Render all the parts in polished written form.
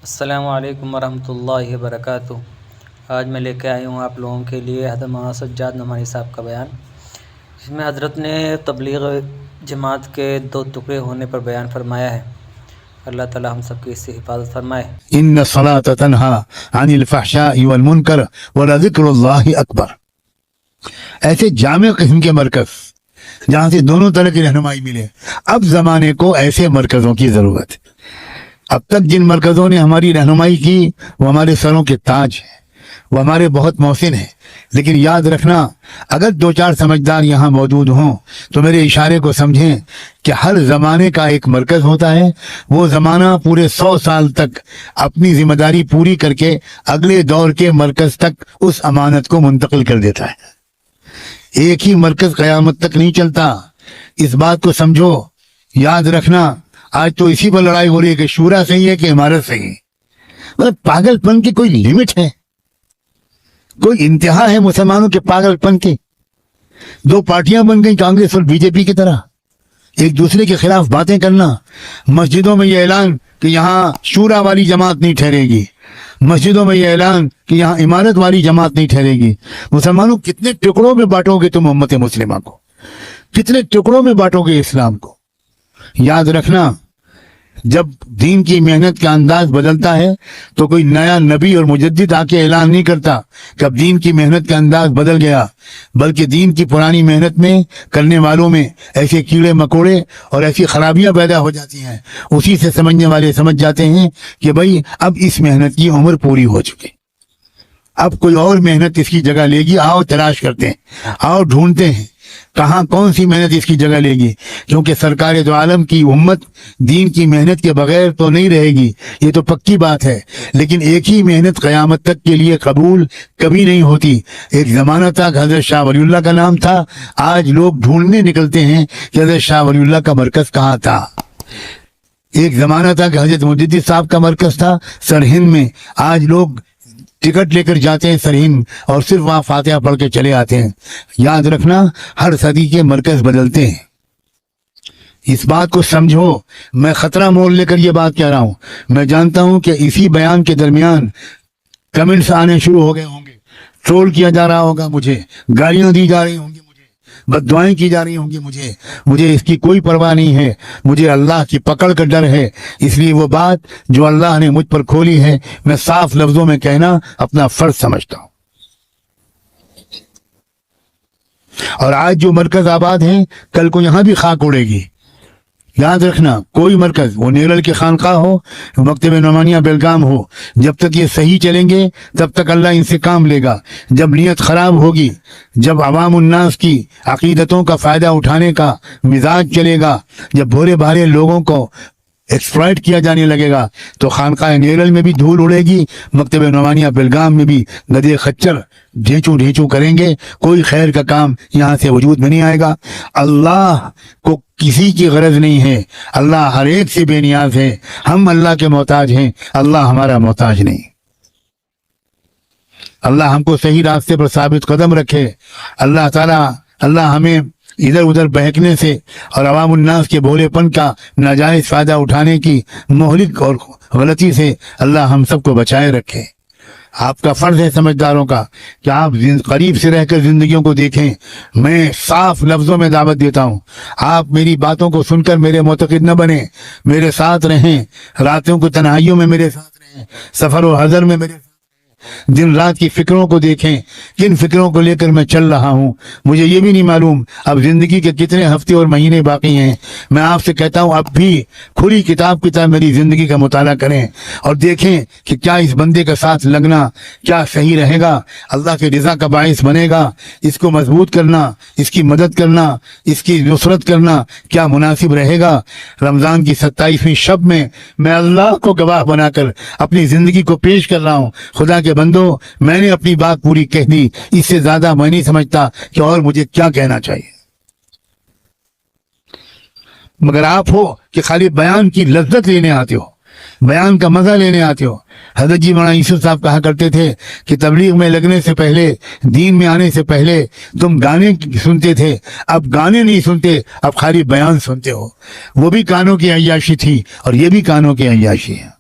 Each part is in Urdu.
السلام علیکم ورحمۃ اللہ وبرکاتہ۔ آج میں لے کے آئی ہوں آپ لوگوں کے لیے حضرت مولانا سجاد نعمانی صاحب کا بیان، جس میں حضرت نے تبلیغ جماعت کے دو ٹکڑے ہونے پر بیان فرمایا ہے۔ اللہ تعالی ہم سب کی اس سے حفاظت فرمائے۔ ان الصلاۃ تنہا عن الفحشاء والمنکر ولذکر اللہ اکبر۔ ایسے جامع قسم کے مرکز جہاں سے دونوں طرح کی رہنمائی ملے، اب زمانے کو ایسے مرکزوں کی ضرورت ہے۔ اب تک جن مرکزوں نے ہماری رہنمائی کی وہ ہمارے سروں کے تاج ہیں، وہ ہمارے بہت محسن ہیں، لیکن یاد رکھنا اگر دو چار سمجھدار یہاں موجود ہوں تو میرے اشارے کو سمجھیں کہ ہر زمانے کا ایک مرکز ہوتا ہے۔ وہ زمانہ پورے 100 سال تک اپنی ذمہ داری پوری کر کے اگلے دور کے مرکز تک اس امانت کو منتقل کر دیتا ہے۔ ایک ہی مرکز قیامت تک نہیں چلتا، اس بات کو سمجھو۔ یاد رکھنا آج تو اسی پر لڑائی ہو رہی ہے کہ شورا صحیح ہے کہ امارت صحیح ہے۔ مطلب پاگل پن کی کوئی لمٹ ہے، کوئی انتہا ہے مسلمانوں کے پاگل پن کی؟ دو پارٹیاں بن گئی کانگریس اور بی جے پی کی طرح، ایک دوسرے کے خلاف باتیں کرنا۔ مسجدوں میں یہ اعلان کہ یہاں شورا والی جماعت نہیں ٹھہرے گی، مسجدوں میں یہ اعلان کہ یہاں امارت والی جماعت نہیں ٹھہرے گی۔ مسلمانوں کتنے ٹکڑوں میں بانٹو گے تم امت مسلمہ کو؟ کتنے ٹکڑوں میں بانٹو گے اسلام کو؟ یاد رکھنا جب دین کی محنت کا انداز بدلتا ہے تو کوئی نیا نبی اور مجدد آ کے اعلان نہیں کرتا کہ اب دین کی محنت کا انداز بدل گیا، بلکہ دین کی پرانی محنت میں کرنے والوں میں ایسے کیڑے مکوڑے اور ایسی خرابیاں پیدا ہو جاتی ہیں، اسی سے سمجھنے والے سمجھ جاتے ہیں کہ بھئی اب اس محنت کی عمر پوری ہو چکی، اب کوئی اور محنت اس کی جگہ لے گی۔ آؤ تلاش کرتے ہیں، آؤ ڈھونڈتے ہیں کہاں کون سی محنت اس کی جگہ لے گی، کیونکہ سرکار دو عالم کی امت دین کی محنت کے بغیر تو نہیں رہے گی، یہ تو پکی بات ہے، لیکن ایک ہی محنت قیامت تک کے لیے قبول کبھی نہیں ہوتی۔ ایک زمانہ تھا کہ حضرت شاہ ولی اللہ کا نام تھا، آج لوگ ڈھونڈنے نکلتے ہیں کہ حضرت شاہ ولی اللہ کا مرکز کہاں تھا۔ ایک زمانہ تھا کہ حضرت مجدد صاحب کا مرکز تھا سرہند میں، آج لوگ ٹکٹ لے کر جاتے ہیں سرہند اور صرف وہاں فاتحہ پڑھ کے چلے آتے ہیں۔ یاد رکھنا ہر صدی کے مرکز بدلتے ہیں، اس بات کو سمجھو۔ میں خطرہ مول لے کر یہ بات کہہ رہا ہوں، میں جانتا ہوں کہ اسی بیان کے درمیان کمنٹس آنے شروع ہو گئے ہوں گے، ٹرول کیا جا رہا ہوگا، مجھے گالیاں دی جا رہی ہوں گی، بد دعائیں کی جا رہی ہوں گی، مجھے اس کی کوئی پرواہ نہیں ہے، مجھے اللہ کی پکڑ کا ڈر ہے۔ اس لیے وہ بات جو اللہ نے مجھ پر کھولی ہے میں صاف لفظوں میں کہنا اپنا فرض سمجھتا ہوں۔ اور آج جو مرکز آباد ہیں کل کو یہاں بھی خاک اڑے گی۔ یاد رکھنا کوئی مرکز، وہ نیرل کی خانقاہ ہو، مکتب نعمانیہ بیلگام ہو، جب تک یہ صحیح چلیں گے تب تک اللہ ان سے کام لے گا۔ جب نیت خراب ہوگی، جب عوام الناس کی عقیدتوں کا فائدہ اٹھانے کا مزاج چلے گا، جب بھورے بھارے لوگوں کو ایکسپلائٹ کیا جانے لگے گا تو خانقاہ نیرل میں بھی دھول اڑے گی، مکتب نعمانیہ بیلگام میں بھی گدے خچر ڈھیچو کریں گے، کوئی خیر کا کام یہاں سے وجود میں نہیں آئے گا۔ اللہ کو کسی کی غرض نہیں ہے، اللہ ہر ایک سے بے نیاز ہے، ہم اللہ کے محتاج ہیں، اللہ ہمارا محتاج نہیں۔ اللہ ہم کو صحیح راستے پر ثابت قدم رکھے۔ اللہ ہمیں ادھر ادھر بہکنے سے اور عوام الناس کے بھولے پن کا ناجائز فائدہ اٹھانے کی مہلک اور غلطی سے اللہ ہم سب کو بچائے رکھے۔ آپ کا فرض ہے سمجھداروں کا کہ آپ قریب سے رہ کر زندگیوں کو دیکھیں۔ میں صاف لفظوں میں دعوت دیتا ہوں، آپ میری باتوں کو سن کر میرے معتقد نہ بنیں، میرے ساتھ رہیں، راتوں کی تنہائیوں میں میرے ساتھ رہیں، سفر و حضر میں میرے ساتھ، دن رات کی فکروں کو دیکھیں، کن فکروں کو لے کر میں چل رہا ہوں۔ مجھے یہ بھی نہیں معلوم اب زندگی کے کتنے ہفتے اور مہینے باقی ہیں۔ میں آپ سے کہتا ہوں اب بھی کھلی کتاب کی طرح میری زندگی کا مطالعہ کریں اور دیکھیں کہ کیا اس بندے کا ساتھ لگنا کیا صحیح رہے گا، اللہ کے رضا کا باعث بنے گا، اس کو مضبوط کرنا، اس کی مدد کرنا، اس کی نصرت کرنا کیا مناسب رہے گا۔ رمضان کی 27ویں شب میں اللہ کو گواہ بنا کر اپنی زندگی کو پیش کر رہا ہوں۔ خدا کے بندو میں نے اپنی بات پوری کہہ دی، اس سے زیادہ میں نہیں سمجھتا کہ اور مجھے کیا کہنا چاہیے۔ مگر آپ ہو کہ خالی بیان کی لذت لینے آتے ہو، بیان کا مزہ لینے آتے ہو۔ حضرت جی مولانا یوسف صاحب کہا کرتے تھے کہ تبلیغ میں لگنے سے پہلے، دین میں آنے سے پہلے تم گانے سنتے تھے، اب گانے نہیں سنتے، اب خالی بیان سنتے ہو۔ وہ بھی کانوں کی عیاشی تھی اور یہ بھی کانوں کی عیاشی ہے۔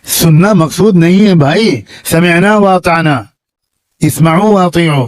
سننا مقصود نہیں ہے بھائی، سمعنا واطعنا، اسمعوا واطیعوا،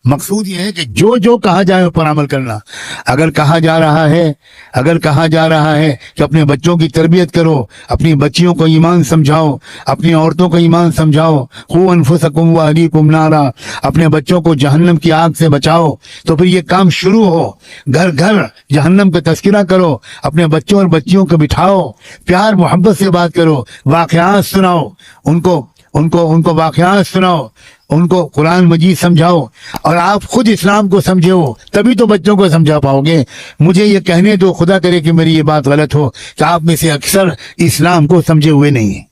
مقصود یہ ہے کہ جو کہا جائے اس پر عمل کرنا۔ اگر کہا جا رہا ہے کہ اپنے بچوں کی تربیت کرو، اپنی بچیوں کو ایمان سمجھاؤ، اپنی عورتوں کو ایمان سمجھاؤ، قوا انفسکم واہلیکم نارا، اپنے بچوں کو جہنم کی آگ سے بچاؤ، تو پھر یہ کام شروع ہو، گھر گھر جہنم کا تذکرہ کرو، اپنے بچوں اور بچیوں کو بٹھاؤ، پیار محبت سے بات کرو، واقعات سناؤ، ان کو واقعات سناؤ، ان کو قرآن مجید سمجھاؤ، اور آپ خود اسلام کو سمجھے ہو تبھی تو بچوں کو سمجھا پاؤ گے۔ مجھے یہ کہنے دو، خدا کرے کہ میری یہ بات غلط ہو، کہ آپ میں سے اکثر اسلام کو سمجھے ہوئے نہیں ہیں۔